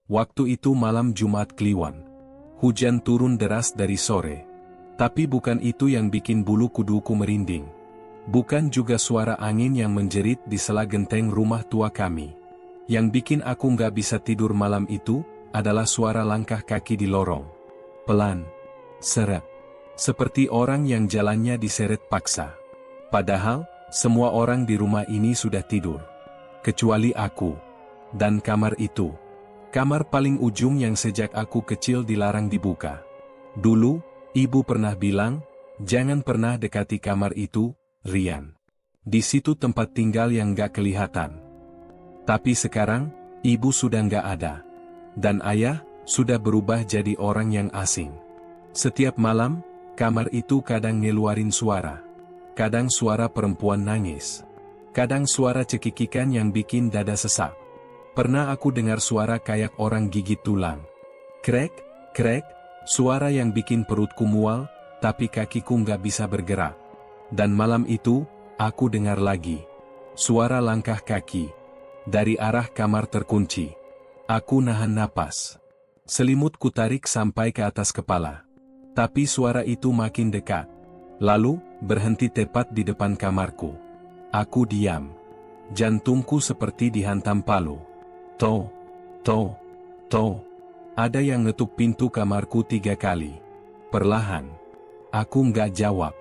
Waktu itu malam Jumat Kliwon. Hujan turun deras dari sore. Tapi bukan itu yang bikin bulu kuduku merinding. Bukan juga suara angin yang menjerit di sela genteng rumah tua kami. Yang bikin aku nggak bisa tidur malam itu, adalah suara langkah kaki di lorong. Pelan. Seret. Seperti orang yang jalannya diseret paksa. Padahal, semua orang di rumah ini sudah tidur. Kecuali aku. Dan kamar itu. Kamar paling ujung yang sejak aku kecil dilarang dibuka. Dulu, ibu pernah bilang, jangan pernah dekati kamar itu, Rian. Di situ tempat tinggal yang gak kelihatan. Tapi sekarang, ibu sudah gak ada. Dan ayah, sudah berubah jadi orang yang asing. Setiap malam, kamar itu kadang ngeluarin suara. Kadang suara perempuan nangis. Kadang suara cekikikan yang bikin dada sesak. Pernah aku dengar suara kayak orang gigit tulang. Krek, krek, suara yang bikin perutku mual, tapi kakiku nggak bisa bergerak. Dan malam itu, aku dengar lagi. Suara langkah kaki. Dari arah kamar terkunci. Aku nahan napas. Selimutku tarik sampai ke atas kepala. Tapi suara itu makin dekat. Lalu, berhenti tepat di depan kamarku. Aku diam. Jantungku seperti dihantam palu. Toh, toh, toh. Ada yang ngetuk pintu kamarku 3 kali. Perlahan. Aku nggak jawab.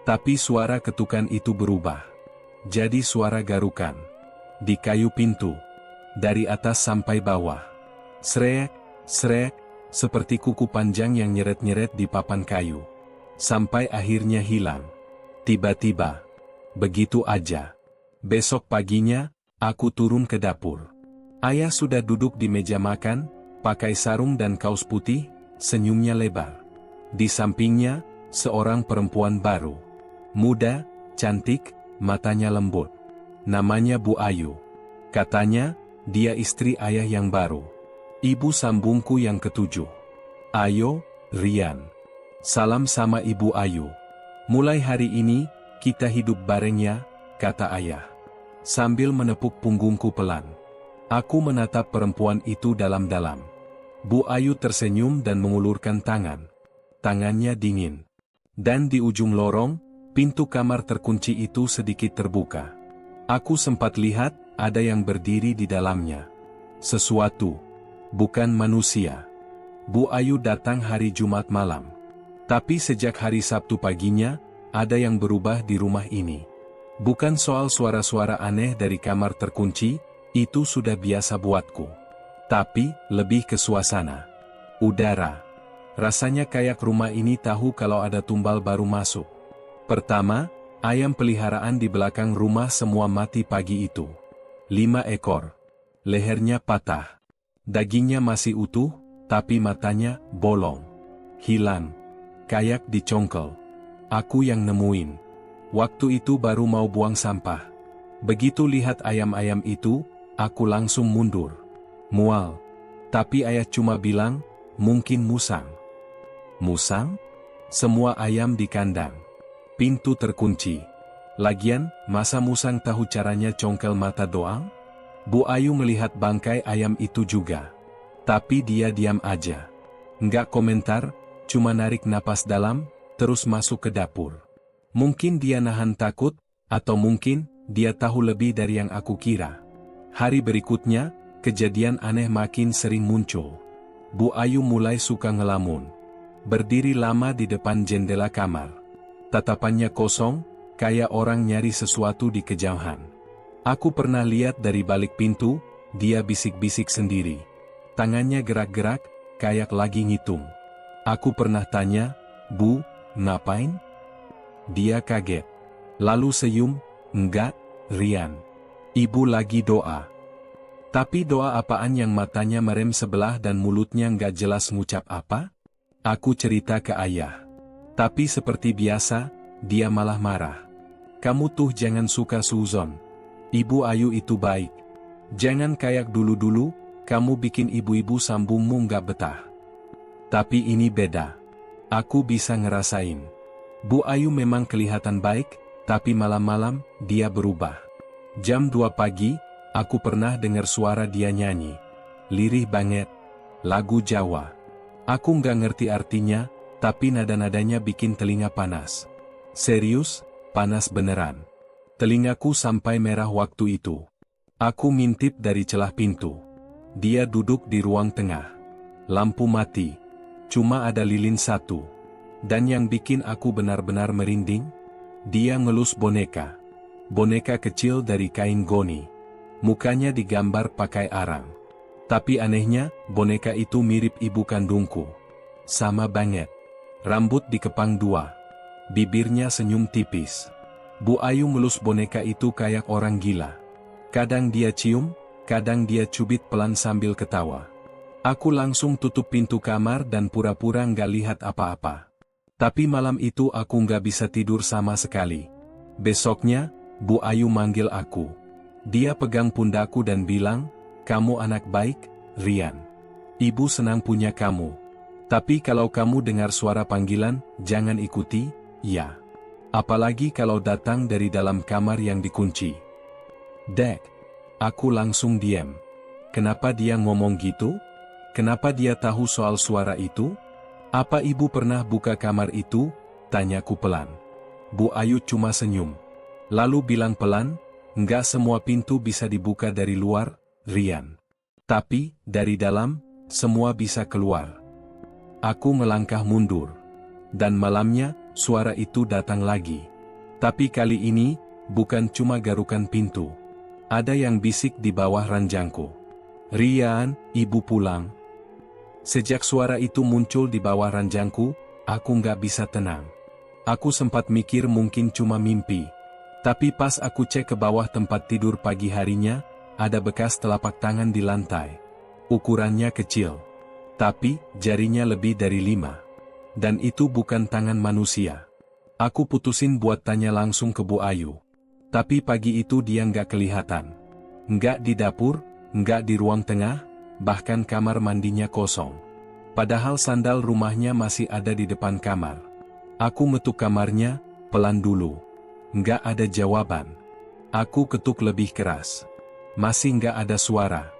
Tapi suara ketukan itu berubah. Jadi suara garukan. Di kayu pintu. Dari atas sampai bawah. Srek, srek. Seperti kuku panjang yang nyeret-nyeret di papan kayu. Sampai akhirnya hilang. Tiba-tiba. Begitu aja. Besok paginya, aku turun ke dapur. Ayah sudah duduk di meja makan, pakai sarung dan kaos putih, senyumnya lebar. Di sampingnya, seorang perempuan baru. Muda, cantik, matanya lembut. Namanya Bu Ayu. Katanya, dia istri ayah yang baru. Ibu sambungku yang ketujuh. Ayo, Rian. Salam sama Ibu Ayu. Mulai hari ini, kita hidup bareng ya, kata ayah. Sambil menepuk punggungku pelan. Aku menatap perempuan itu dalam-dalam. Bu Ayu tersenyum dan mengulurkan tangan. Tangannya dingin. Dan di ujung lorong, pintu kamar terkunci itu sedikit terbuka. Aku sempat lihat, ada yang berdiri di dalamnya. Sesuatu. Bukan manusia. Bu Ayu datang hari Jumat malam. Tapi sejak hari Sabtu paginya, ada yang berubah di rumah ini. Bukan soal suara-suara aneh dari kamar terkunci, itu sudah biasa buatku. Tapi, lebih ke suasana. Udara. Rasanya kayak rumah ini tahu kalau ada tumbal baru masuk. Pertama, ayam peliharaan di belakang rumah semua mati pagi itu. 5 ekor. Lehernya patah. Dagingnya masih utuh, tapi matanya bolong. Hilang. Kayak dicongkel. Aku yang nemuin. Waktu itu baru mau buang sampah. Begitu lihat ayam-ayam itu, aku langsung mundur. Mual. Tapi ayah cuma bilang, mungkin musang. Musang? Semua ayam di kandang. Pintu terkunci. Lagian, masa musang tahu caranya congkel mata doang? Bu Ayu melihat bangkai ayam itu juga. Tapi dia diam aja. Nggak komentar, cuma narik napas dalam, terus masuk ke dapur. Mungkin dia nahan takut, atau mungkin dia tahu lebih dari yang aku kira. Hari berikutnya, kejadian aneh makin sering muncul. Bu Ayu mulai suka ngelamun. Berdiri lama di depan jendela kamar. Tatapannya kosong, kayak orang nyari sesuatu di kejauhan. Aku pernah lihat dari balik pintu, dia bisik-bisik sendiri. Tangannya gerak-gerak, kayak lagi ngitung. Aku pernah tanya, Bu, ngapain? Dia kaget. Lalu senyum, enggak, Rian. Ibu lagi doa. Tapi doa apaan yang matanya merem sebelah dan mulutnya nggak jelas ngucap apa? Aku cerita ke ayah. Tapi seperti biasa, dia malah marah. Kamu tuh jangan suka suzon. Ibu Ayu itu baik. Jangan kayak dulu-dulu, kamu bikin ibu-ibu sambungmu nggak betah. Tapi ini beda. Aku bisa ngerasain. Bu Ayu memang kelihatan baik, tapi malam-malam, dia berubah. Jam 2 pagi, aku pernah dengar suara dia nyanyi. Lirih banget. lagu Jawa. Aku nggak ngerti artinya, tapi nada-nadanya bikin telinga panas. Serius, panas beneran. Telingaku sampai merah waktu itu. Aku ngintip dari celah pintu. Dia duduk di ruang tengah. Lampu mati. Cuma ada lilin satu. Dan yang bikin aku benar-benar merinding, dia ngelus boneka. Boneka kecil dari kain goni. Mukanya digambar pakai arang. Tapi anehnya, boneka itu mirip ibu kandungku. Sama banget. Rambut dikepang dua. Bibirnya senyum tipis. Bu Ayu ngelus boneka itu kayak orang gila. Kadang dia cium, kadang dia cubit pelan sambil ketawa. Aku langsung tutup pintu kamar dan pura-pura nggak lihat apa-apa. Tapi malam itu aku nggak bisa tidur sama sekali. Besoknya, Bu Ayu manggil aku. Dia pegang pundakku dan bilang, "Kamu anak baik, Rian. Ibu senang punya kamu. Tapi kalau kamu dengar suara panggilan, jangan ikuti, ya. Apalagi kalau datang dari dalam kamar yang dikunci." Dek. Aku langsung diam. Kenapa dia ngomong gitu? Kenapa dia tahu soal suara itu? Apa ibu pernah buka kamar itu? Tanyaku pelan. Bu Ayu cuma senyum. Lalu bilang pelan, "Nggak semua pintu bisa dibuka dari luar, Rian. Tapi, dari dalam, semua bisa keluar." Aku melangkah mundur. Dan malamnya, suara itu datang lagi. Tapi kali ini, bukan cuma garukan pintu. Ada yang bisik di bawah ranjangku. "Rian, ibu pulang." Sejak suara itu muncul di bawah ranjangku, aku nggak bisa tenang. Aku sempat mikir mungkin cuma mimpi. Tapi pas aku cek ke bawah tempat tidur pagi harinya, ada bekas telapak tangan di lantai. Ukurannya kecil. Tapi, jarinya lebih dari 5. Dan itu bukan tangan manusia. Aku putusin buat tanya langsung ke Bu Ayu. Tapi pagi itu dia nggak kelihatan. Nggak di dapur, nggak di ruang tengah, bahkan kamar mandinya kosong. Padahal sandal rumahnya masih ada di depan kamar. Aku metuk kamarnya, pelan dulu. Nggak ada jawaban. Aku ketuk lebih keras. Masih nggak ada suara.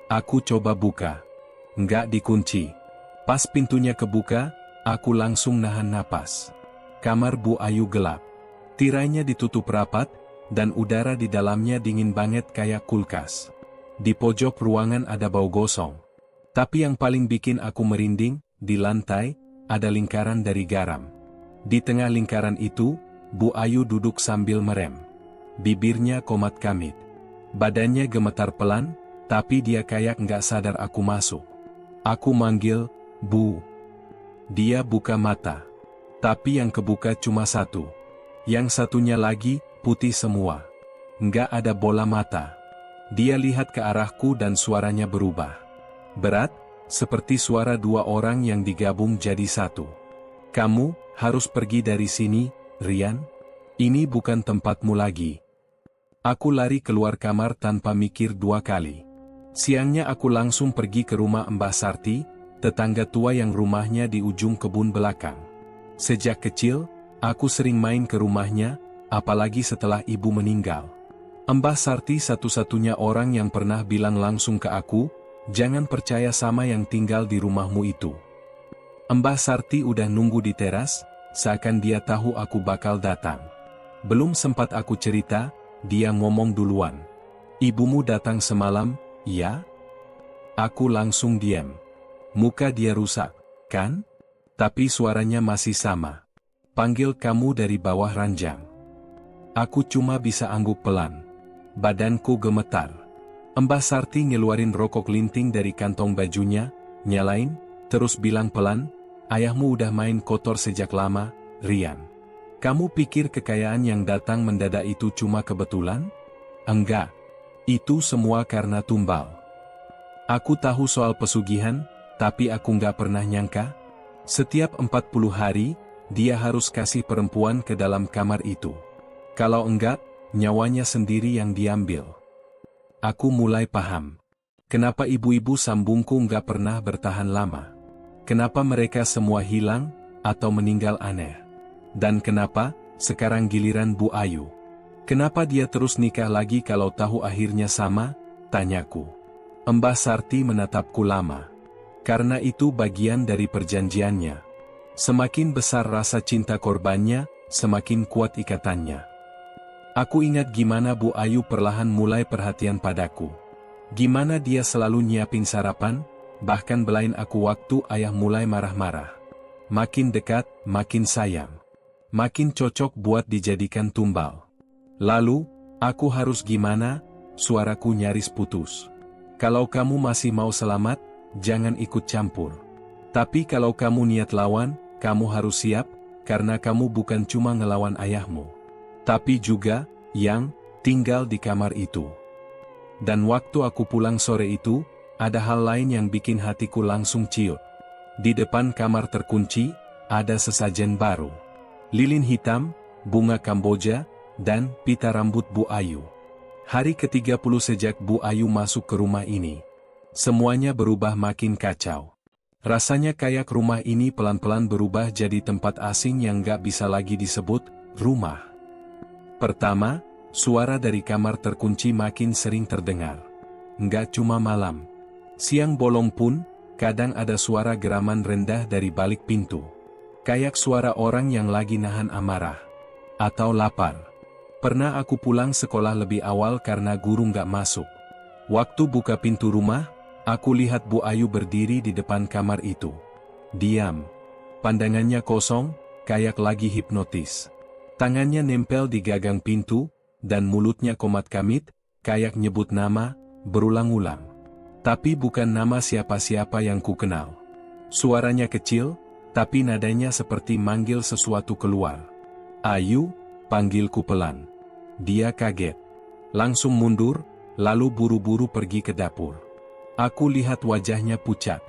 Aku coba buka. Nggak dikunci. Pas pintunya kebuka, aku langsung nahan napas. Kamar Bu Ayu gelap. Tirainya ditutup rapat, dan udara di dalamnya dingin banget kayak kulkas. Di pojok ruangan ada bau gosong. Tapi yang paling bikin aku merinding, di lantai, ada lingkaran dari garam. Di tengah lingkaran itu, Bu Ayu duduk sambil merem. Bibirnya komat kamit. Badannya gemetar pelan, tapi dia kayak nggak sadar aku masuk. Aku manggil, "Bu." Dia buka mata. Tapi yang kebuka cuma satu. Yang satunya lagi, putih semua. Nggak ada bola mata. Dia lihat ke arahku dan suaranya berubah. Berat, seperti suara dua orang yang digabung jadi satu. "Kamu harus pergi dari sini, Rian. Ini bukan tempatmu lagi." Aku lari keluar kamar tanpa mikir 2 kali. Siangnya aku langsung pergi ke rumah Mbah Sarti, tetangga tua yang rumahnya di ujung kebun belakang. Sejak kecil, aku sering main ke rumahnya, apalagi setelah ibu meninggal. Mbah Sarti satu-satunya orang yang pernah bilang langsung ke aku, "Jangan percaya sama yang tinggal di rumahmu itu." Mbah Sarti udah nunggu di teras, seakan dia tahu aku bakal datang. Belum sempat aku cerita, dia ngomong duluan. "Ibumu datang semalam, ya?" Aku langsung diam. Muka dia rusak, kan? Tapi suaranya masih sama. "Panggil kamu dari bawah ranjang." Aku cuma bisa angguk pelan. Badanku gemetar. Mbah Sarti ngeluarin rokok linting dari kantong bajunya, nyalain, terus bilang pelan, "Ayahmu udah main kotor sejak lama, Rian. Kamu pikir kekayaan yang datang mendadak itu cuma kebetulan? Enggak. Itu semua karena tumbal." Aku tahu soal pesugihan, tapi aku nggak pernah nyangka. Setiap 40 hari, dia harus kasih perempuan ke dalam kamar itu. Kalau enggak, nyawanya sendiri yang diambil. Aku mulai paham. Kenapa ibu-ibu sambungku nggak pernah bertahan lama. Kenapa mereka semua hilang, atau meninggal aneh. Dan kenapa, sekarang giliran Bu Ayu. Kenapa dia terus nikah lagi kalau tahu akhirnya sama, tanyaku. Mbah Sarti menatapku lama. Karena itu bagian dari perjanjiannya. Semakin besar rasa cinta korbannya, semakin kuat ikatannya. Aku ingat gimana Bu Ayu perlahan mulai perhatian padaku. Gimana dia selalu nyiapin sarapan, bahkan belain aku waktu ayah mulai marah-marah. Makin dekat, makin sayang. Makin cocok buat dijadikan tumbal. Lalu, aku harus gimana? Suaraku nyaris putus. Kalau kamu masih mau selamat, jangan ikut campur. Tapi kalau kamu niat lawan, kamu harus siap, karena kamu bukan cuma ngelawan ayahmu. Tapi juga, yang tinggal di kamar itu. Dan waktu aku pulang sore itu, ada hal lain yang bikin hatiku langsung ciut. Di depan kamar terkunci, ada sesajen baru. Lilin hitam, bunga Kamboja, dan pita rambut Bu Ayu. Hari ke-30 sejak Bu Ayu masuk ke rumah ini. Semuanya berubah makin kacau. Rasanya kayak rumah ini pelan-pelan berubah jadi tempat asing yang gak bisa lagi disebut rumah. Pertama, suara dari kamar terkunci makin sering terdengar. Nggak cuma malam. Siang bolong pun, kadang ada suara geraman rendah dari balik pintu. Kayak suara orang yang lagi nahan amarah. Atau lapar. Pernah aku pulang sekolah lebih awal karena guru nggak masuk. Waktu buka pintu rumah, aku lihat Bu Ayu berdiri di depan kamar itu. Diam. Pandangannya kosong, kayak lagi hipnotis. Tangannya nempel di gagang pintu, dan mulutnya komat kamit, kayak nyebut nama, berulang-ulang. Tapi bukan nama siapa-siapa yang ku kenal. Suaranya kecil, tapi nadanya seperti manggil sesuatu keluar. Ayu, panggilku pelan. Dia kaget. Langsung mundur, lalu buru-buru pergi ke dapur. Aku lihat wajahnya pucat.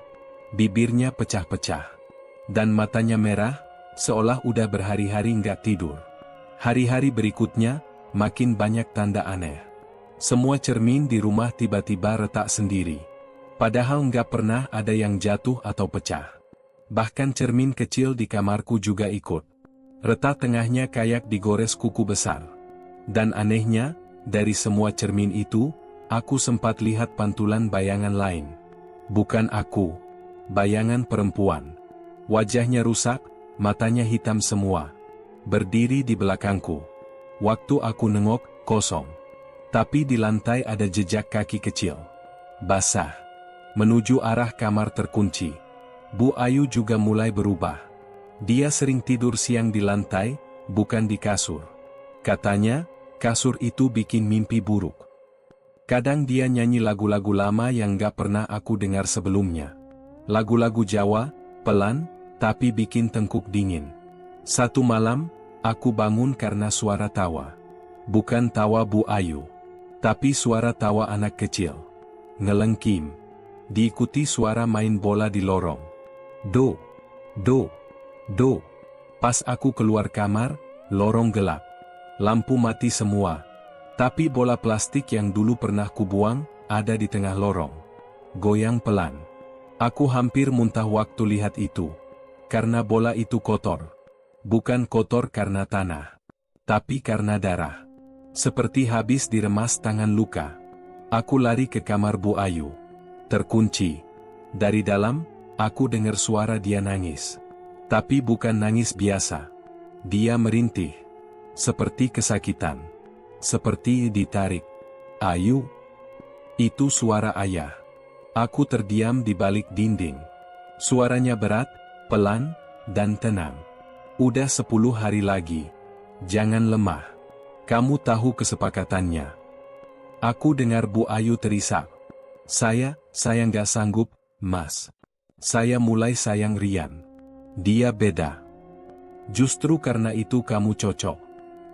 Bibirnya pecah-pecah. Dan matanya merah, seolah udah berhari-hari nggak tidur. Hari-hari berikutnya, makin banyak tanda aneh. Semua cermin di rumah tiba-tiba retak sendiri. Padahal nggak pernah ada yang jatuh atau pecah. Bahkan cermin kecil di kamarku juga ikut. Retak tengahnya kayak digores kuku besar. Dan anehnya, dari semua cermin itu, aku sempat lihat pantulan bayangan lain. Bukan aku. Bayangan perempuan. Wajahnya rusak, matanya hitam semua. Berdiri di belakangku. Waktu aku nengok, kosong. Tapi di lantai ada jejak kaki kecil. Basah. Menuju arah kamar terkunci. Bu Ayu juga mulai berubah. Dia sering tidur siang di lantai, bukan di kasur. Katanya, kasur itu bikin mimpi buruk. Kadang dia nyanyi lagu-lagu lama yang gak pernah aku dengar sebelumnya. Lagu-lagu Jawa, pelan, tapi bikin tengkuk dingin. Satu malam, aku bangun karena suara tawa. Bukan tawa Bu Ayu. Tapi suara tawa anak kecil. Ngelengkim. Diikuti suara main bola di lorong. Do. Do. Do. Pas aku keluar kamar, lorong gelap. Lampu mati semua. Tapi bola plastik yang dulu pernah kubuang, ada di tengah lorong. Goyang pelan. Aku hampir muntah waktu lihat itu. Karena bola itu kotor. Bukan kotor karena tanah. Tapi karena darah. Seperti habis diremas tangan luka. Aku lari ke kamar Bu Ayu. Terkunci. Dari dalam, aku dengar suara dia nangis. Tapi bukan nangis biasa. Dia merintih. Seperti kesakitan. Seperti ditarik. Ayu. Itu suara ayah. Aku terdiam di balik dinding. Suaranya berat, pelan, dan tenang. Udah 10 hari lagi. Jangan lemah. Kamu tahu kesepakatannya. Aku dengar Bu Ayu terisak. Saya nggak sanggup, Mas. Saya mulai sayang Rian. Dia beda. Justru karena itu kamu cocok.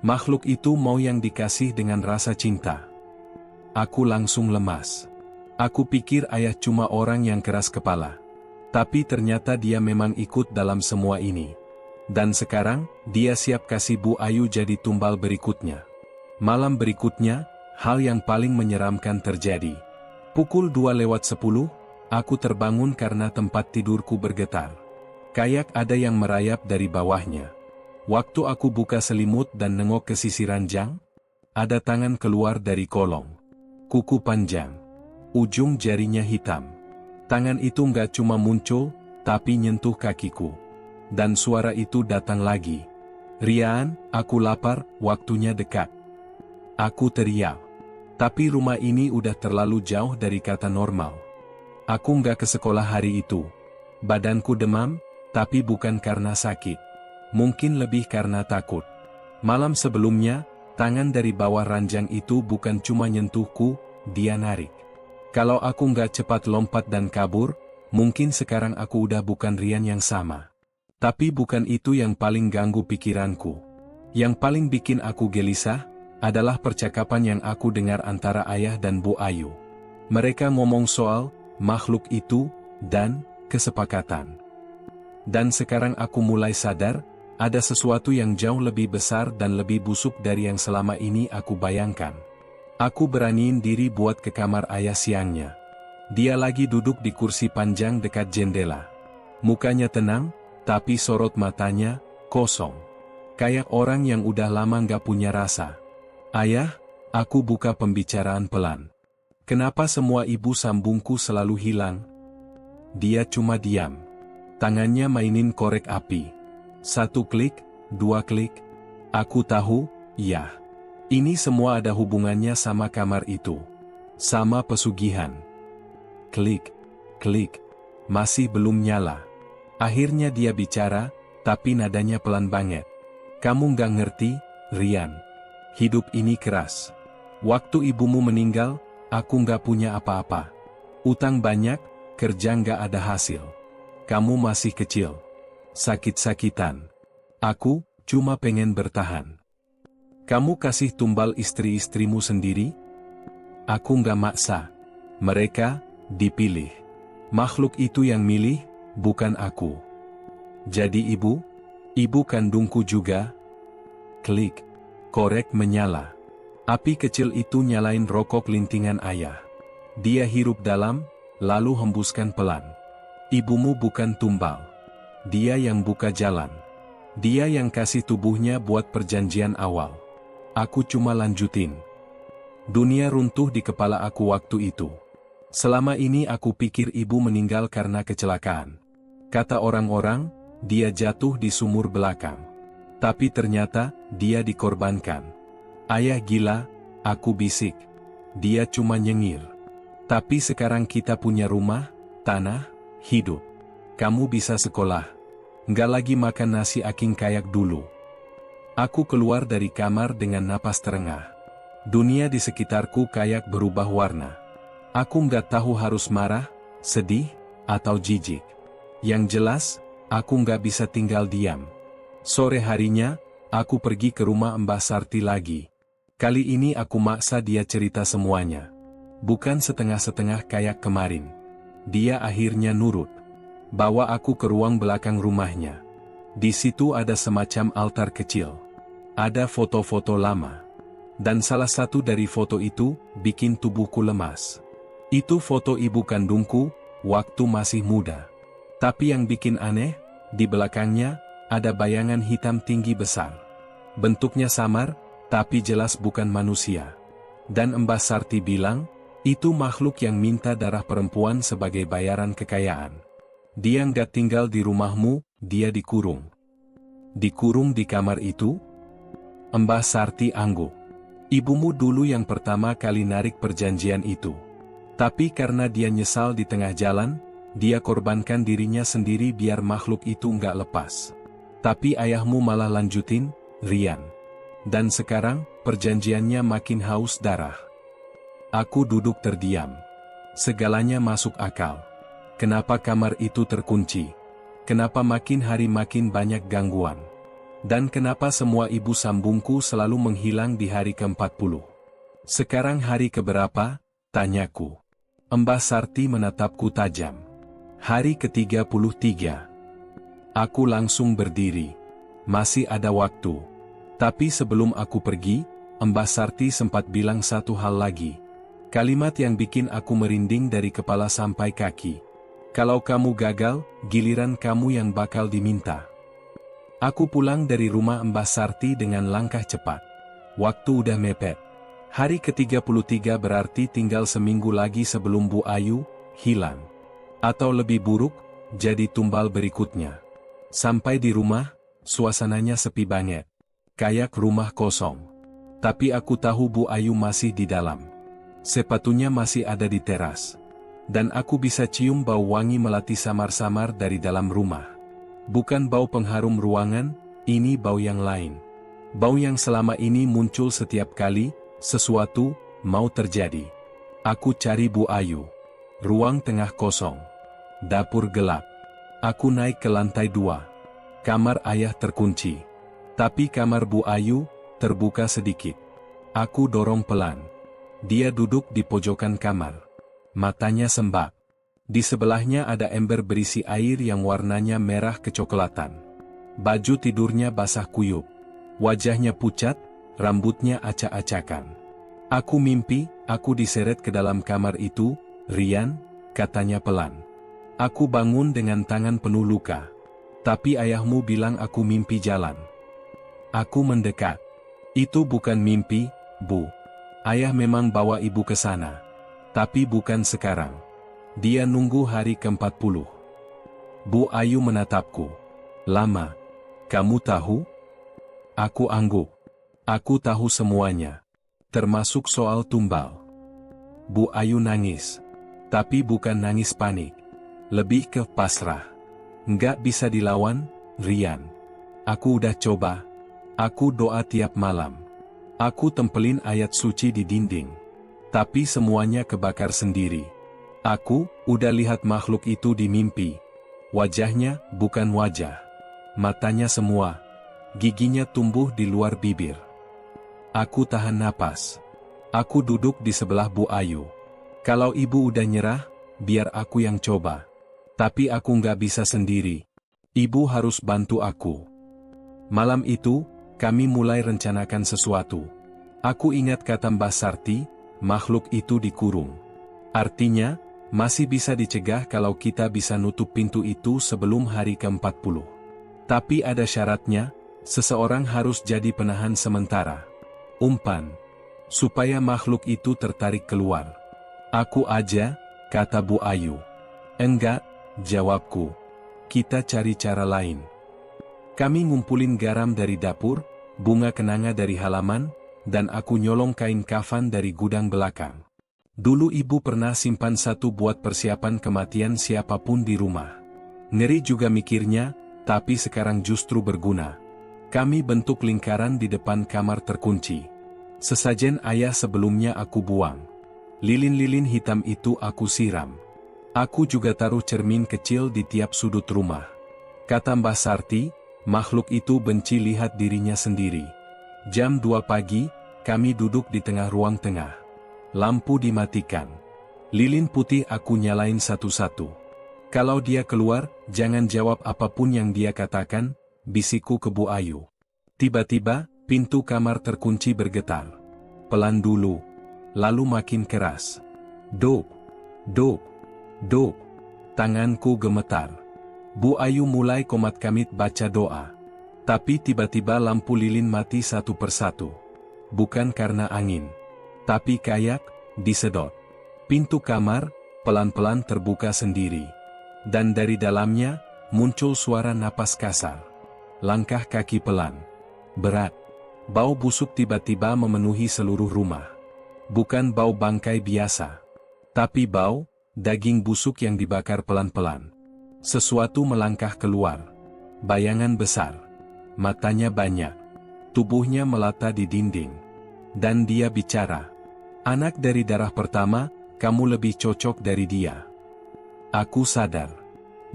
Makhluk itu mau yang dikasih dengan rasa cinta. Aku langsung lemas. Aku pikir ayah cuma orang yang keras kepala. Tapi ternyata dia memang ikut dalam semua ini. Dan sekarang, dia siap kasih Bu Ayu jadi tumbal berikutnya. Malam berikutnya, hal yang paling menyeramkan terjadi. Pukul 2:10, aku terbangun karena tempat tidurku bergetar. Kayak ada yang merayap dari bawahnya. Waktu aku buka selimut dan nengok ke sisi ranjang, ada tangan keluar dari kolong. Kuku panjang. Ujung jarinya hitam. Tangan itu nggak cuma muncul, tapi nyentuh kakiku. Dan suara itu datang lagi. "Rian, aku lapar, waktunya dekat." Aku teriak. Tapi rumah ini udah terlalu jauh dari kata normal. Aku nggak ke sekolah hari itu. Badanku demam, tapi bukan karena sakit. Mungkin lebih karena takut. Malam sebelumnya, tangan dari bawah ranjang itu bukan cuma nyentuhku, dia narik. Kalau aku nggak cepat lompat dan kabur, mungkin sekarang aku udah bukan Rian yang sama. Tapi bukan itu yang paling ganggu pikiranku. Yang paling bikin aku gelisah, adalah percakapan yang aku dengar antara ayah dan Bu Ayu. Mereka ngomong soal makhluk itu, dan kesepakatan. Dan sekarang aku mulai sadar, ada sesuatu yang jauh lebih besar dan lebih busuk dari yang selama ini aku bayangkan. Aku beraniin diri buat ke kamar ayah siangnya. Dia lagi duduk di kursi panjang dekat jendela. Mukanya tenang, tapi sorot matanya kosong. Kayak orang yang udah lama gak punya rasa. "Ayah," aku buka pembicaraan pelan. "Kenapa semua ibu sambungku selalu hilang?" Dia cuma diam. Tangannya mainin korek api. 1 klik, 2 klik. Aku tahu, ya. Ini semua ada hubungannya sama kamar itu. Sama pesugihan. Klik, klik. Masih belum nyala. Akhirnya dia bicara, tapi nadanya pelan banget. "Kamu nggak ngerti, Rian. Hidup ini keras. Waktu ibumu meninggal, aku nggak punya apa-apa. Utang banyak, kerja nggak ada hasil. Kamu masih kecil. Sakit-sakitan. Aku cuma pengen bertahan. Kamu kasih tumbal istri-istrimu sendiri? Aku nggak maksa. Mereka dipilih. Makhluk itu yang milih, bukan aku. Jadi ibu kandungku juga." Klik. Korek menyala. Api kecil itu nyalain rokok lintingan ayah. Dia hirup dalam, lalu hembuskan pelan. "Ibumu bukan tumbal. Dia yang buka jalan. Dia yang kasih tubuhnya buat perjanjian awal. Aku cuma lanjutin." Dunia runtuh di kepala aku waktu itu. Selama ini aku pikir ibu meninggal karena kecelakaan. Kata orang-orang, dia jatuh di sumur belakang. Tapi ternyata, dia dikorbankan. "Ayah gila," aku bisik. Dia cuma nyengir. "Tapi sekarang kita punya rumah, tanah, hidup. Kamu bisa sekolah. Nggak lagi makan nasi aking kayak dulu." Aku keluar dari kamar dengan napas terengah. Dunia di sekitarku kayak berubah warna. Aku nggak tahu harus marah, sedih, atau jijik. Yang jelas, aku nggak bisa tinggal diam. Sore harinya, aku pergi ke rumah Mbah Sarti lagi. Kali ini aku maksa dia cerita semuanya. Bukan setengah-setengah kayak kemarin. Dia akhirnya nurut. Bawa aku ke ruang belakang rumahnya. Di situ ada semacam altar kecil. Ada foto-foto lama. Dan salah satu dari foto itu, bikin tubuhku lemas. Itu foto ibu kandungku, waktu masih muda. Tapi yang bikin aneh, di belakangnya, ada bayangan hitam tinggi besar. Bentuknya samar, tapi jelas bukan manusia. Dan Mbah Sarti bilang, itu makhluk yang minta darah perempuan sebagai bayaran kekayaan. Dia nggak tinggal di rumahmu, dia dikurung. Dikurung di kamar itu? Mbah Sarti angguk. Ibumu dulu yang pertama kali narik perjanjian itu. Tapi karena dia nyesal di tengah jalan, dia korbankan dirinya sendiri biar makhluk itu nggak lepas. Tapi ayahmu malah lanjutin, Rian. Dan sekarang, perjanjiannya makin haus darah. Aku duduk terdiam. Segalanya masuk akal. Kenapa kamar itu terkunci? Kenapa makin hari makin banyak gangguan? Dan kenapa semua ibu sambungku selalu menghilang di hari ke-40? Sekarang hari keberapa? Tanyaku. Mbah Sarti menatapku tajam. Hari ke-33. Aku langsung berdiri. Masih ada waktu. Tapi sebelum aku pergi, Mbah Sarti sempat bilang satu hal lagi. Kalimat yang bikin aku merinding dari kepala sampai kaki. "Kalau kamu gagal, giliran kamu yang bakal diminta." Aku pulang dari rumah Mbah Sarti dengan langkah cepat. Waktu udah mepet. Hari ke-33 berarti tinggal seminggu lagi sebelum Bu Ayu hilang. Atau lebih buruk, jadi tumbal berikutnya. Sampai di rumah, suasananya sepi banget. Kayak rumah kosong. Tapi aku tahu Bu Ayu masih di dalam. Sepatunya masih ada di teras. Dan aku bisa cium bau wangi melati samar-samar dari dalam rumah. Bukan bau pengharum ruangan, ini bau yang lain. Bau yang selama ini muncul setiap kali sesuatu mau terjadi. Aku cari Bu Ayu. Ruang tengah kosong. Dapur gelap. Aku naik ke lantai 2. Kamar ayah terkunci. Tapi kamar Bu Ayu terbuka sedikit. Aku dorong pelan. Dia duduk di pojokan kamar. Matanya sembab. Di sebelahnya ada ember berisi air yang warnanya merah kecoklatan. Baju tidurnya basah kuyup. Wajahnya pucat, rambutnya acak-acakan. Aku mimpi, aku diseret ke dalam kamar itu, Rian, katanya pelan. Aku bangun dengan tangan penuh luka. Tapi ayahmu bilang aku mimpi jalan. Aku mendekat. Itu bukan mimpi, Bu. Ayah memang bawa ibu ke sana. Tapi bukan sekarang. Dia nunggu hari ke-40. Bu Ayu menatapku. Lama. Kamu tahu? Aku angguk. Aku tahu semuanya. Termasuk soal tumbal. Bu Ayu nangis. Tapi bukan nangis panik. Lebih ke pasrah. Nggak bisa dilawan, Rian. Aku udah coba. Aku doa tiap malam. Aku tempelin ayat suci di dinding. Tapi semuanya kebakar sendiri. Aku udah lihat makhluk itu di mimpi. Wajahnya bukan wajah. Matanya semua. Giginya tumbuh di luar bibir. Aku tahan napas. Aku duduk di sebelah Bu Ayu. Kalau ibu udah nyerah, biar aku yang coba. Tapi aku nggak bisa sendiri. Ibu harus bantu aku. Malam itu, kami mulai rencanakan sesuatu. Aku ingat kata Mbah Sarti, makhluk itu dikurung. Artinya, masih bisa dicegah kalau kita bisa nutup pintu itu sebelum hari ke-40. Tapi ada syaratnya, seseorang harus jadi penahan sementara. Umpan. Supaya makhluk itu tertarik keluar. Aku aja, kata Bu Ayu. Enggak, jawabku. Kita cari cara lain. Kami ngumpulin garam dari dapur, bunga kenanga dari halaman, dan aku nyolong kain kafan dari gudang belakang. Dulu ibu pernah simpan satu buat persiapan kematian siapapun di rumah. Ngeri juga mikirnya, tapi sekarang justru berguna. Kami bentuk lingkaran di depan kamar terkunci. Sesajen ayah sebelumnya aku buang. Lilin-lilin hitam itu aku siram. Aku juga taruh cermin kecil di tiap sudut rumah. Kata Mbah Sarti, makhluk itu benci lihat dirinya sendiri. Jam 2 pagi, kami duduk di tengah ruang tengah. Lampu dimatikan. Lilin putih aku nyalain satu-satu. Kalau dia keluar, jangan jawab apapun yang dia katakan, bisikku ke Bu Ayu. Tiba-tiba, pintu kamar terkunci bergetar. Pelan dulu. Lalu makin keras. Duk, duk, duk. Tanganku gemetar. Bu Ayu mulai komat kamit baca doa. Tapi tiba-tiba lampu lilin mati satu persatu. Bukan karena angin. Tapi kayak disedot. Pintu kamar pelan-pelan terbuka sendiri. Dan dari dalamnya muncul suara napas kasar. Langkah kaki pelan. Berat. Bau busuk tiba-tiba memenuhi seluruh rumah. Bukan bau bangkai biasa. Tapi bau daging busuk yang dibakar pelan-pelan. Sesuatu melangkah keluar. Bayangan besar. Matanya banyak. Tubuhnya melata di dinding. Dan dia bicara. Anak dari darah pertama, kamu lebih cocok dari dia. Aku sadar.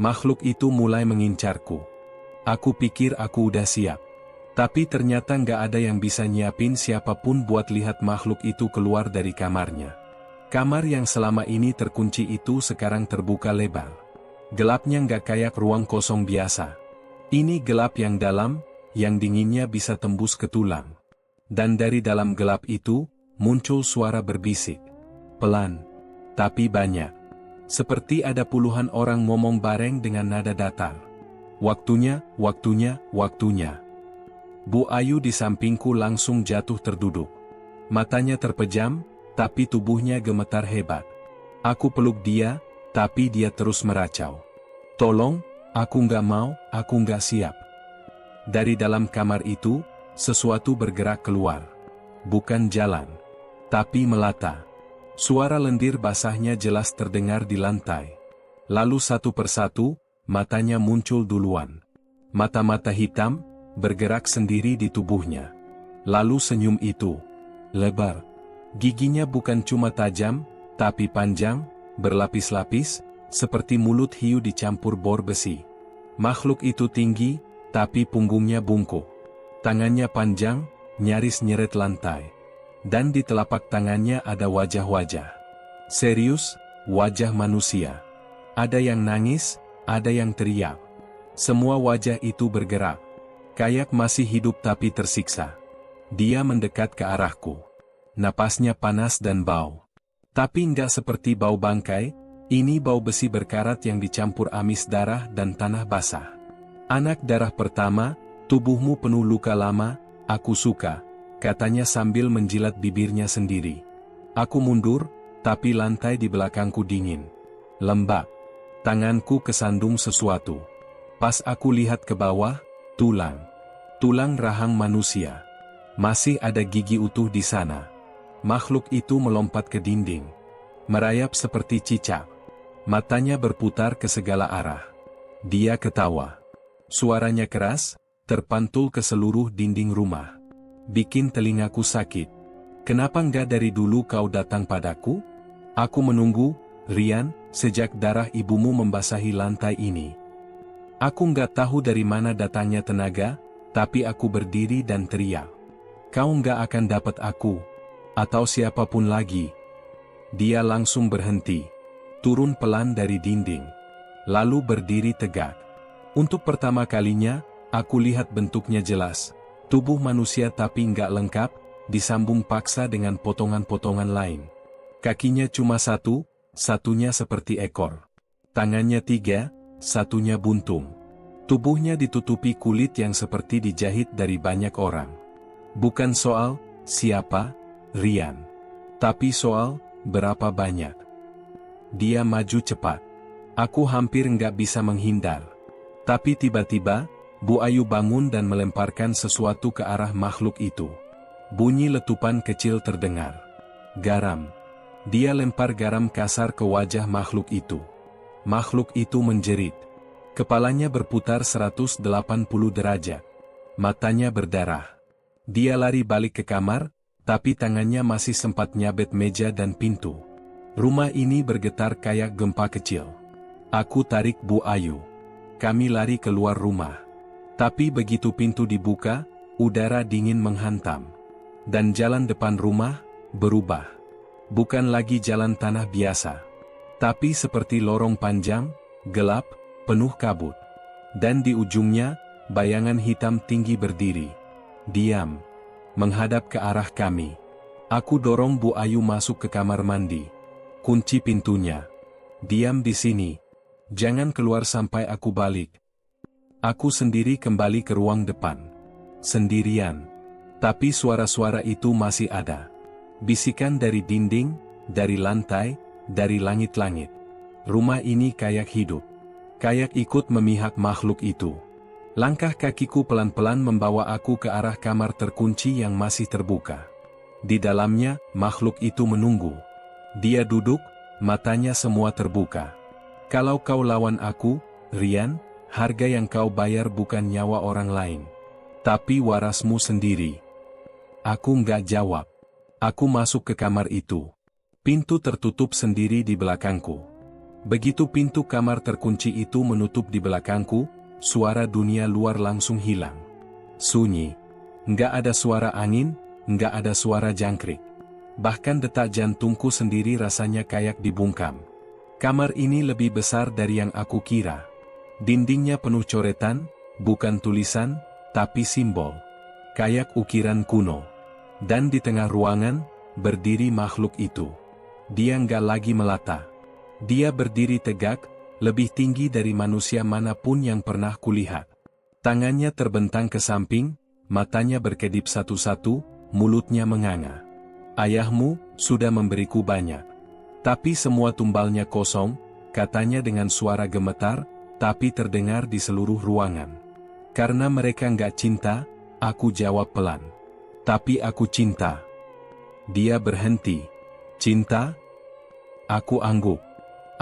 Makhluk itu mulai mengincarku. Aku pikir aku udah siap. Tapi ternyata nggak ada yang bisa nyiapin siapapun buat lihat makhluk itu keluar dari kamarnya. Kamar yang selama ini terkunci itu sekarang terbuka lebar. Gelapnya nggak kayak ruang kosong biasa. Ini gelap yang dalam, yang dinginnya bisa tembus ke tulang. Dan dari dalam gelap itu, muncul suara berbisik. Pelan, tapi banyak. Seperti ada puluhan orang ngomong bareng dengan nada datar. Waktunya, waktunya, waktunya. Bu Ayu di sampingku langsung jatuh terduduk. Matanya terpejam, tapi tubuhnya gemetar hebat. Aku peluk dia, Tapi dia terus meracau. Tolong, aku nggak mau, aku nggak siap. Dari dalam kamar itu, sesuatu bergerak keluar. Bukan jalan, tapi melata. Suara lendir basahnya jelas terdengar di lantai. Lalu satu persatu, matanya muncul duluan. Mata-mata hitam, bergerak sendiri di tubuhnya. Lalu senyum itu, lebar. Giginya bukan cuma tajam, tapi panjang, berlapis-lapis, seperti mulut hiu dicampur bor besi. Makhluk itu tinggi, tapi punggungnya bungkuk. Tangannya panjang, nyaris nyeret lantai. Dan di telapak tangannya ada wajah-wajah. Serius, wajah manusia. Ada yang nangis, ada yang teriak. Semua wajah itu bergerak. Kayak masih hidup tapi tersiksa. Dia mendekat ke arahku. Napasnya panas dan bau. Tapi enggak seperti bau bangkai, ini bau besi berkarat yang dicampur amis darah dan tanah basah. Anak darah pertama, tubuhmu penuh luka lama, aku suka, katanya sambil menjilat bibirnya sendiri. Aku mundur, tapi lantai di belakangku dingin. Lembab. Tanganku kesandung sesuatu. Pas aku lihat ke bawah, tulang. Tulang rahang manusia. Masih ada gigi utuh di sana. Makhluk itu melompat ke dinding. Merayap seperti cicak. Matanya berputar ke segala arah. Dia ketawa. Suaranya keras, terpantul ke seluruh dinding rumah. Bikin telingaku sakit. Kenapa enggak dari dulu kau datang padaku? Aku menunggu, Rian, sejak darah ibumu membasahi lantai ini. Aku enggak tahu dari mana datangnya tenaga, tapi aku berdiri dan teriak. Kau enggak akan dapat aku. Atau siapapun lagi. Dia langsung berhenti. Turun pelan dari dinding. Lalu berdiri tegak. Untuk pertama kalinya, aku lihat bentuknya jelas. Tubuh manusia tapi nggak lengkap, disambung paksa dengan potongan-potongan lain. Kakinya cuma satu, satunya seperti ekor. Tangannya tiga, satunya buntung. Tubuhnya ditutupi kulit yang seperti dijahit dari banyak orang. Bukan soal, siapa, Rian. Tapi soal, berapa banyak. Dia maju cepat. Aku hampir nggak bisa menghindar. Tapi tiba-tiba, Bu Ayu bangun dan melemparkan sesuatu ke arah makhluk itu. Bunyi letupan kecil terdengar. Garam. Dia lempar garam kasar ke wajah makhluk itu. Makhluk itu menjerit. Kepalanya berputar 180 derajat. Matanya berdarah. Dia lari balik ke kamar, tapi tangannya masih sempat nyabet meja dan pintu. Rumah ini bergetar kayak gempa kecil. Aku tarik Bu Ayu. Kami lari keluar rumah. Tapi begitu pintu dibuka, udara dingin menghantam. Dan jalan depan rumah, berubah. Bukan lagi jalan tanah biasa. Tapi seperti lorong panjang, gelap, penuh kabut. Dan di ujungnya, bayangan hitam tinggi berdiri. Diam. Menghadap ke arah kami. Aku dorong Bu Ayu masuk ke kamar mandi. Kunci pintunya. Diam di sini. Jangan keluar sampai aku balik. Aku sendiri kembali ke ruang depan. Sendirian. Tapi suara-suara itu masih ada. Bisikan dari dinding, dari lantai, dari langit-langit. Rumah ini kayak hidup. Kayak ikut memihak makhluk itu. Langkah kakiku pelan-pelan membawa aku ke arah kamar terkunci yang masih terbuka. Di dalamnya, makhluk itu menunggu. Dia duduk, matanya semua terbuka. Kalau kau lawan aku, Rian, harga yang kau bayar bukan nyawa orang lain. Tapi warasmu sendiri. Aku nggak jawab. Aku masuk ke kamar itu. Pintu tertutup sendiri di belakangku. Begitu pintu kamar terkunci itu menutup di belakangku, suara dunia luar langsung hilang. Sunyi. Nggak ada suara angin, nggak ada suara jangkrik. Bahkan detak jantungku sendiri rasanya kayak dibungkam. Kamar ini lebih besar dari yang aku kira. Dindingnya penuh coretan, bukan tulisan, tapi simbol. Kayak ukiran kuno. Dan di tengah ruangan, berdiri makhluk itu. Dia nggak lagi melata. Dia berdiri tegak, lebih tinggi dari manusia manapun yang pernah kulihat. Tangannya terbentang ke samping, matanya berkedip satu-satu, mulutnya menganga. Ayahmu sudah memberiku banyak. Tapi semua tumbalnya kosong, katanya dengan suara gemetar, tapi terdengar di seluruh ruangan. Karena mereka nggak cinta, aku jawab pelan. Tapi aku cinta. Dia berhenti. Cinta? Aku angguk.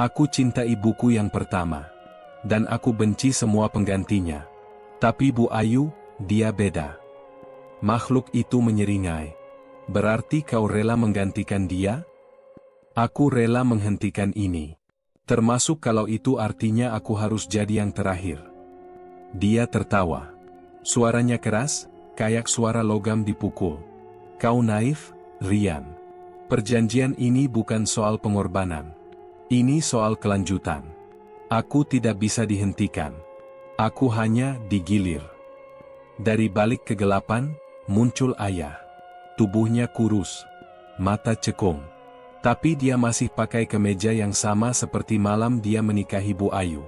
Aku cinta ibuku yang pertama. Dan aku benci semua penggantinya. Tapi Bu Ayu, dia beda. Makhluk itu menyeringai. Berarti kau rela menggantikan dia? Aku rela menghentikan ini. Termasuk kalau itu artinya aku harus jadi yang terakhir. Dia tertawa. Suaranya keras, kayak suara logam dipukul. Kau naif, Rian. Perjanjian ini bukan soal pengorbanan. Ini soal kelanjutan. Aku tidak bisa dihentikan. Aku hanya digilir. Dari balik kegelapan, muncul ayah. Tubuhnya kurus. Mata cekung. Tapi dia masih pakai kemeja yang sama seperti malam dia menikahi Bu Ayu.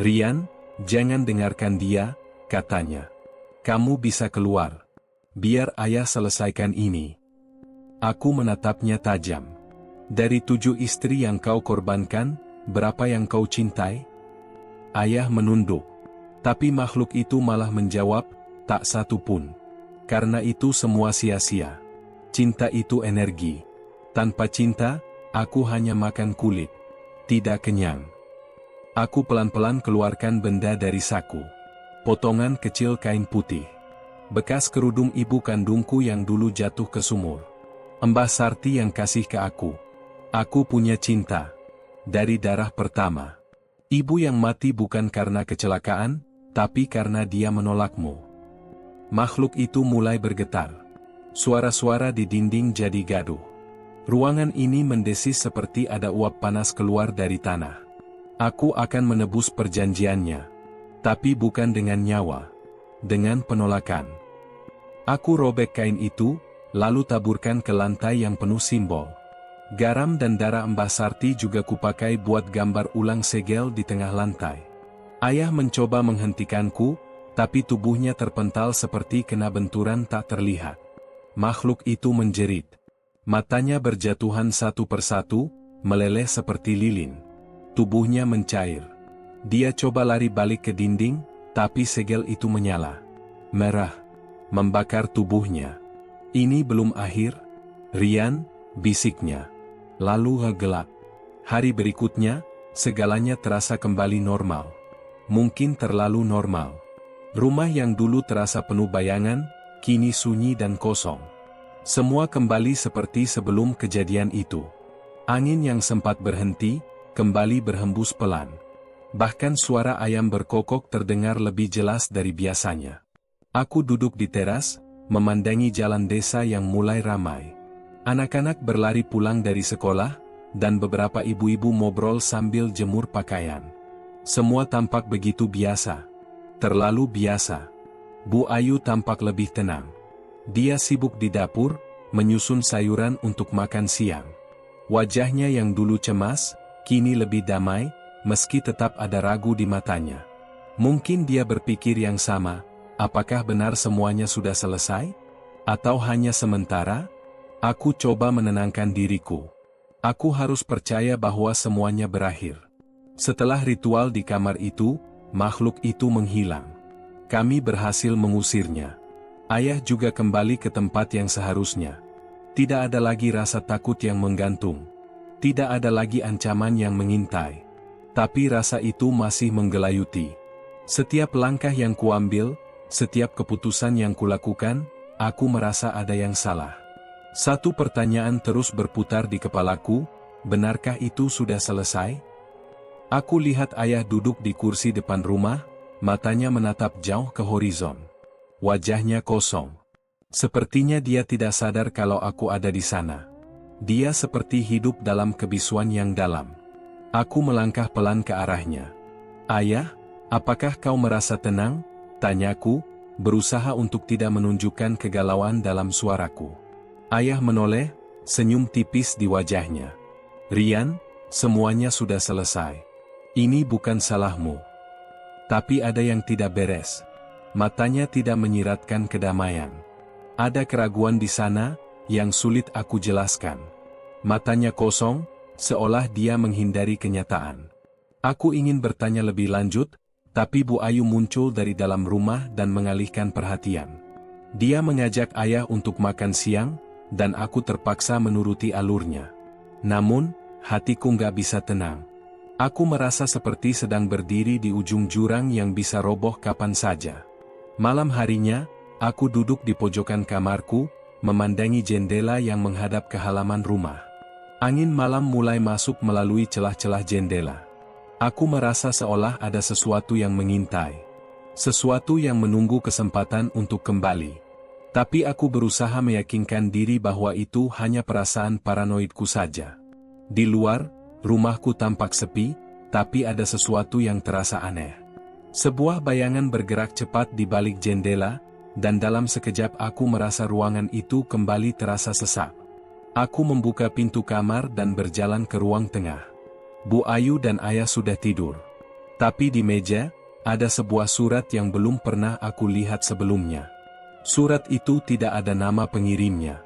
Rian, jangan dengarkan dia, katanya. Kamu bisa keluar. Biar ayah selesaikan ini. Aku menatapnya tajam. Dari 7 istri yang kau korbankan, berapa yang kau cintai? Ayah menunduk. Tapi makhluk itu malah menjawab, tak satu pun. Karena itu semua sia-sia. Cinta itu energi. Tanpa cinta, aku hanya makan kulit. Tidak kenyang. Aku pelan-pelan keluarkan benda dari saku. Potongan kecil kain putih. Bekas kerudung ibu kandungku yang dulu jatuh ke sumur. Mbah Sarti yang kasih ke aku. Aku punya cinta. Dari darah pertama. Ibu yang mati bukan karena kecelakaan, tapi karena dia menolakmu. Makhluk itu mulai bergetar. Suara-suara di dinding jadi gaduh. Ruangan ini mendesis seperti ada uap panas keluar dari tanah. Aku akan menebus perjanjiannya. Tapi bukan dengan nyawa. Dengan penolakan. Aku robek kain itu, lalu taburkan ke lantai yang penuh simbol. Garam dan darah Mbah Sarti juga kupakai buat gambar ulang segel di tengah lantai. Ayah mencoba menghentikanku, tapi tubuhnya terpental seperti kena benturan tak terlihat. Makhluk itu menjerit. Matanya berjatuhan satu persatu, meleleh seperti lilin. Tubuhnya mencair. Dia coba lari balik ke dinding, tapi segel itu menyala. Merah. Membakar tubuhnya. Ini belum akhir, Rian, bisiknya. Lalu gelap. Hari berikutnya, segalanya terasa kembali normal. Mungkin terlalu normal. Rumah yang dulu terasa penuh bayangan, kini sunyi dan kosong. Semua kembali seperti sebelum kejadian itu. Angin yang sempat berhenti, kembali berhembus pelan. Bahkan suara ayam berkokok terdengar lebih jelas dari biasanya. Aku duduk di teras, memandangi jalan desa yang mulai ramai. Anak-anak berlari pulang dari sekolah, dan beberapa ibu-ibu ngobrol sambil jemur pakaian. Semua tampak begitu biasa. Terlalu biasa. Bu Ayu tampak lebih tenang. Dia sibuk di dapur, menyusun sayuran untuk makan siang. Wajahnya yang dulu cemas, kini lebih damai, meski tetap ada ragu di matanya. Mungkin dia berpikir yang sama, apakah benar semuanya sudah selesai? Atau hanya sementara? Aku coba menenangkan diriku. Aku harus percaya bahwa semuanya berakhir. Setelah ritual di kamar itu, makhluk itu menghilang. Kami berhasil mengusirnya. Ayah juga kembali ke tempat yang seharusnya. Tidak ada lagi rasa takut yang menggantung. Tidak ada lagi ancaman yang mengintai. Tapi rasa itu masih menggelayuti. Setiap langkah yang kuambil, setiap keputusan yang kulakukan, aku merasa ada yang salah. Satu pertanyaan terus berputar di kepalaku, benarkah itu sudah selesai? Aku lihat ayah duduk di kursi depan rumah, matanya menatap jauh ke horizon. Wajahnya kosong. Sepertinya dia tidak sadar kalau aku ada di sana. Dia seperti hidup dalam kebisuan yang dalam. Aku melangkah pelan ke arahnya. Ayah, apakah kau merasa tenang? Tanyaku, berusaha untuk tidak menunjukkan kegalauan dalam suaraku. Ayah menoleh, senyum tipis di wajahnya. Rian, semuanya sudah selesai. Ini bukan salahmu. Tapi ada yang tidak beres. Matanya tidak menyiratkan kedamaian. Ada keraguan di sana, yang sulit aku jelaskan. Matanya kosong, seolah dia menghindari kenyataan. Aku ingin bertanya lebih lanjut, tapi Bu Ayu muncul dari dalam rumah dan mengalihkan perhatian. Dia mengajak ayah untuk makan siang, dan aku terpaksa menuruti alurnya. Namun, hatiku nggak bisa tenang. Aku merasa seperti sedang berdiri di ujung jurang yang bisa roboh kapan saja. Malam harinya, aku duduk di pojokan kamarku, memandangi jendela yang menghadap ke halaman rumah. Angin malam mulai masuk melalui celah-celah jendela. Aku merasa seolah ada sesuatu yang mengintai. Sesuatu yang menunggu kesempatan untuk kembali. Tapi aku berusaha meyakinkan diri bahwa itu hanya perasaan paranoidku saja. Di luar, rumahku tampak sepi, tapi ada sesuatu yang terasa aneh. Sebuah bayangan bergerak cepat di balik jendela, dan dalam sekejap aku merasa ruangan itu kembali terasa sesak. Aku membuka pintu kamar dan berjalan ke ruang tengah. Bu Ayu dan ayah sudah tidur. Tapi di meja, ada sebuah surat yang belum pernah aku lihat sebelumnya. Surat itu tidak ada nama pengirimnya.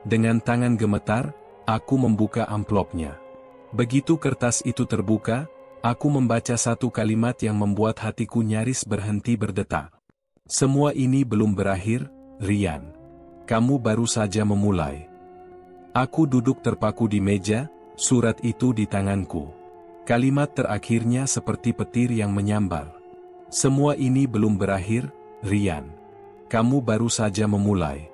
Dengan tangan gemetar, aku membuka amplopnya. Begitu kertas itu terbuka, aku membaca satu kalimat yang membuat hatiku nyaris berhenti berdetak. Semua ini belum berakhir, Rian. Kamu baru saja memulai. Aku duduk terpaku di meja, surat itu di tanganku. Kalimat terakhirnya seperti petir yang menyambar. Semua ini belum berakhir, Rian. Kamu baru saja memulai.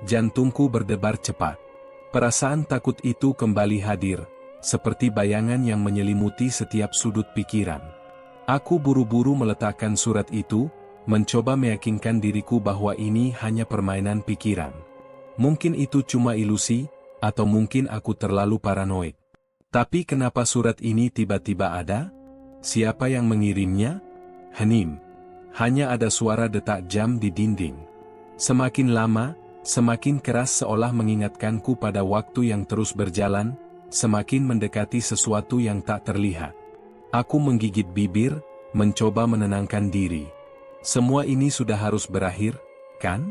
Jantungku berdebar cepat. Perasaan takut itu kembali hadir, seperti bayangan yang menyelimuti setiap sudut pikiran. Aku buru-buru meletakkan surat itu, mencoba meyakinkan diriku bahwa ini hanya permainan pikiran. Mungkin itu cuma ilusi, atau mungkin aku terlalu paranoid. Tapi kenapa surat ini tiba-tiba ada? Siapa yang mengirimnya? Hening. Hanya ada suara detak jam di dinding. Semakin lama, semakin keras seolah mengingatkanku pada waktu yang terus berjalan, semakin mendekati sesuatu yang tak terlihat. Aku menggigit bibir, mencoba menenangkan diri. Semua ini sudah harus berakhir, kan?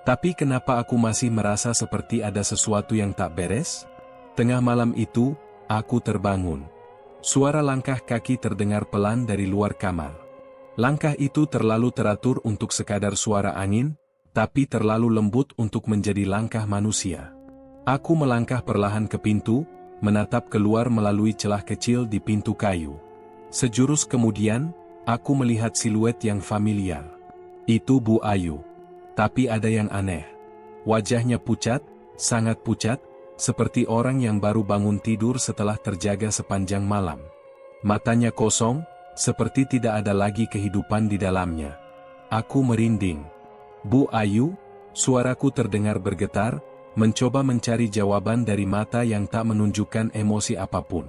Tapi kenapa aku masih merasa seperti ada sesuatu yang tak beres? Tengah malam itu, aku terbangun. Suara langkah kaki terdengar pelan dari luar kamar. Langkah itu terlalu teratur untuk sekadar suara angin, tapi terlalu lembut untuk menjadi langkah manusia. Aku melangkah perlahan ke pintu, menatap keluar melalui celah kecil di pintu kayu. Sejurus kemudian, aku melihat siluet yang familiar. Itu Bu Ayu. Tapi ada yang aneh. Wajahnya pucat, sangat pucat, seperti orang yang baru bangun tidur setelah terjaga sepanjang malam. Matanya kosong, seperti tidak ada lagi kehidupan di dalamnya. Aku merinding. Bu Ayu, suaraku terdengar bergetar, mencoba mencari jawaban dari mata yang tak menunjukkan emosi apapun.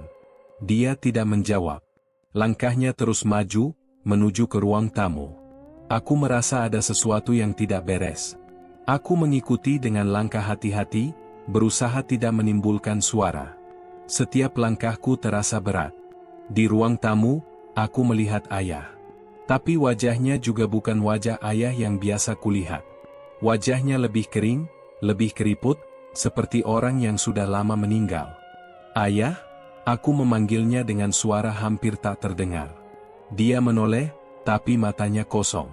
Dia tidak menjawab. Langkahnya terus maju, menuju ke ruang tamu. Aku merasa ada sesuatu yang tidak beres. Aku mengikuti dengan langkah hati-hati, berusaha tidak menimbulkan suara. Setiap langkahku terasa berat. Di ruang tamu, aku melihat ayah. Tapi wajahnya juga bukan wajah ayah yang biasa kulihat. Wajahnya lebih kering, lebih keriput, seperti orang yang sudah lama meninggal. Ayah, aku memanggilnya dengan suara hampir tak terdengar. Dia menoleh, tapi matanya kosong.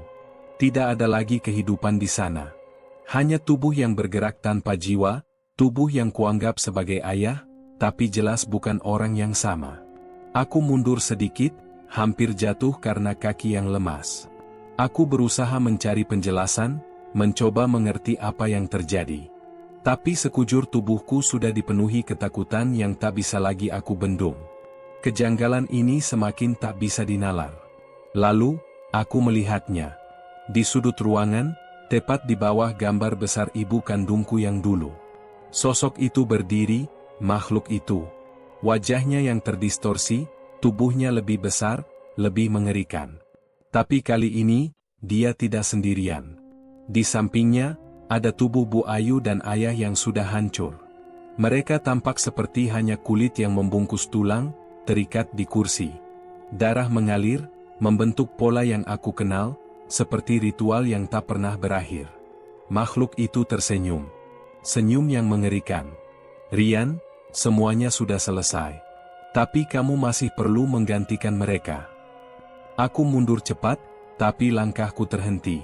Tidak ada lagi kehidupan di sana. Hanya tubuh yang bergerak tanpa jiwa, tubuh yang kuanggap sebagai ayah, tapi jelas bukan orang yang sama. Aku mundur sedikit, hampir jatuh karena kaki yang lemas. Aku berusaha mencari penjelasan, mencoba mengerti apa yang terjadi. Tapi sekujur tubuhku sudah dipenuhi ketakutan yang tak bisa lagi aku bendung. Kejanggalan ini semakin tak bisa dinalar. Lalu, aku melihatnya. Di sudut ruangan, tepat di bawah gambar besar ibu kandungku yang dulu. Sosok itu berdiri, makhluk itu. Wajahnya yang terdistorsi, tubuhnya lebih besar, lebih mengerikan. Tapi kali ini, dia tidak sendirian. Di sampingnya, ada tubuh Bu Ayu dan ayah yang sudah hancur. Mereka tampak seperti hanya kulit yang membungkus tulang, terikat di kursi. Darah mengalir, membentuk pola yang aku kenal, seperti ritual yang tak pernah berakhir. Makhluk itu tersenyum. Senyum yang mengerikan. Rian, semuanya sudah selesai. Tapi kamu masih perlu menggantikan mereka. Aku mundur cepat, tapi langkahku terhenti.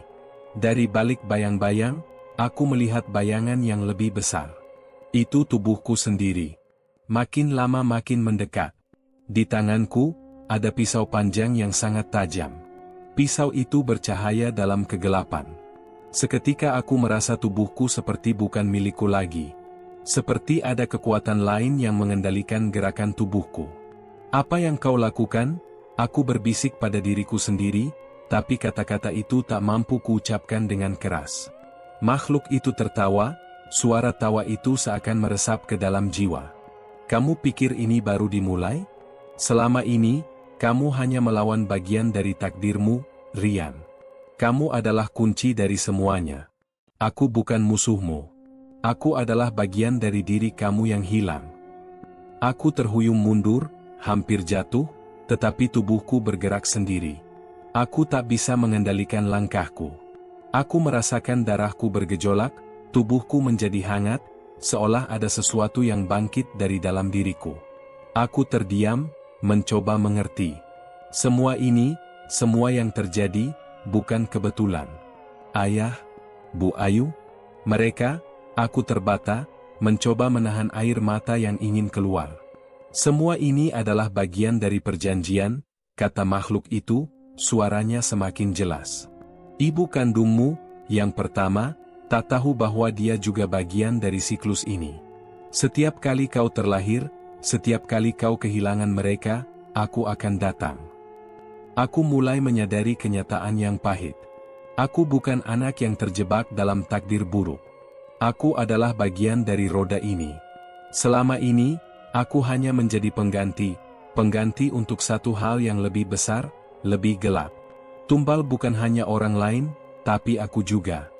Dari balik bayang-bayang, aku melihat bayangan yang lebih besar. Itu tubuhku sendiri. Makin lama makin mendekat. Di tanganku, ada pisau panjang yang sangat tajam. Pisau itu bercahaya dalam kegelapan. Seketika aku merasa tubuhku seperti bukan milikku lagi. Seperti ada kekuatan lain yang mengendalikan gerakan tubuhku. Apa yang kau lakukan? Aku berbisik pada diriku sendiri, tapi kata-kata itu tak mampu kuucapkan dengan keras. Makhluk itu tertawa, suara tawa itu seakan meresap ke dalam jiwa. Kamu pikir ini baru dimulai? Selama ini, kamu hanya melawan bagian dari takdirmu, Ryan. Kamu adalah kunci dari semuanya. Aku bukan musuhmu. Aku adalah bagian dari diri kamu yang hilang. Aku terhuyung mundur, hampir jatuh, tetapi tubuhku bergerak sendiri. Aku tak bisa mengendalikan langkahku. Aku merasakan darahku bergejolak, tubuhku menjadi hangat, seolah ada sesuatu yang bangkit dari dalam diriku. Aku terdiam, mencoba mengerti. Semua ini, semua yang terjadi, bukan kebetulan. Ayah, Bu Ayu, mereka, aku terbata, mencoba menahan air mata yang ingin keluar. Semua ini adalah bagian dari perjanjian, kata makhluk itu, suaranya semakin jelas. Ibu kandungmu, yang pertama, tak tahu bahwa dia juga bagian dari siklus ini. Setiap kali kau terlahir, setiap kali kau kehilangan mereka, aku akan datang. Aku mulai menyadari kenyataan yang pahit. Aku bukan anak yang terjebak dalam takdir buruk. Aku adalah bagian dari roda ini. Selama ini, aku hanya menjadi pengganti untuk satu hal yang lebih besar, lebih gelap. Tumbal bukan hanya orang lain, tapi aku juga.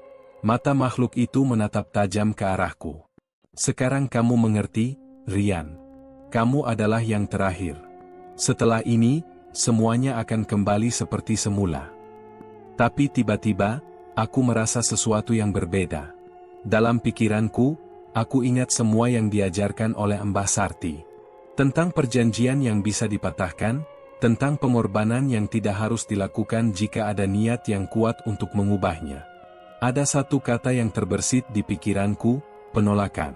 Mata makhluk itu menatap tajam ke arahku. Sekarang kamu mengerti, Ryan. Kamu adalah yang terakhir. Setelah ini, semuanya akan kembali seperti semula. Tapi tiba-tiba, aku merasa sesuatu yang berbeda. Dalam pikiranku, aku ingat semua yang diajarkan oleh Mbah Sarti. Tentang perjanjian yang bisa dipatahkan, tentang pengorbanan yang tidak harus dilakukan jika ada niat yang kuat untuk mengubahnya. Ada satu kata yang terbersit di pikiranku, penolakan.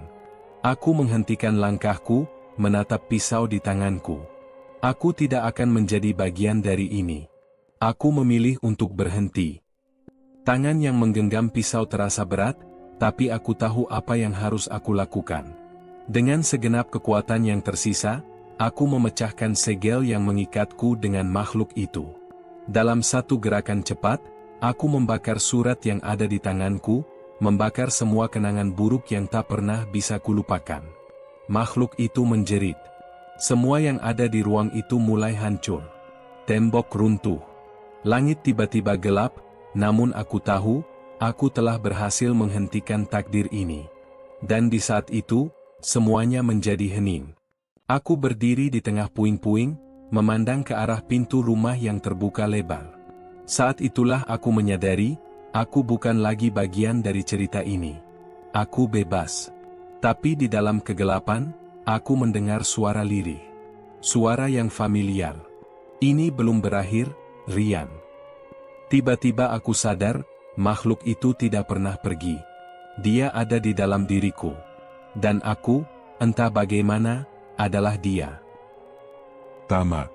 Aku menghentikan langkahku, menatap pisau di tanganku. Aku tidak akan menjadi bagian dari ini. Aku memilih untuk berhenti. Tangan yang menggenggam pisau terasa berat, tapi aku tahu apa yang harus aku lakukan. Dengan segenap kekuatan yang tersisa, aku memecahkan segel yang mengikatku dengan makhluk itu. Dalam satu gerakan cepat, aku membakar surat yang ada di tanganku, membakar semua kenangan buruk yang tak pernah bisa kulupakan. Makhluk itu menjerit. Semua yang ada di ruang itu mulai hancur. Tembok runtuh. Langit tiba-tiba gelap, namun aku tahu, aku telah berhasil menghentikan takdir ini. Dan di saat itu, semuanya menjadi hening. Aku berdiri di tengah puing-puing, memandang ke arah pintu rumah yang terbuka lebar. Saat itulah aku menyadari, aku bukan lagi bagian dari cerita ini. Aku bebas. Tapi di dalam kegelapan, aku mendengar suara lirih. Suara yang familiar. Ini belum berakhir, Ryan. Tiba-tiba aku sadar, makhluk itu tidak pernah pergi. Dia ada di dalam diriku. Dan aku, entah bagaimana, adalah dia. Tamat.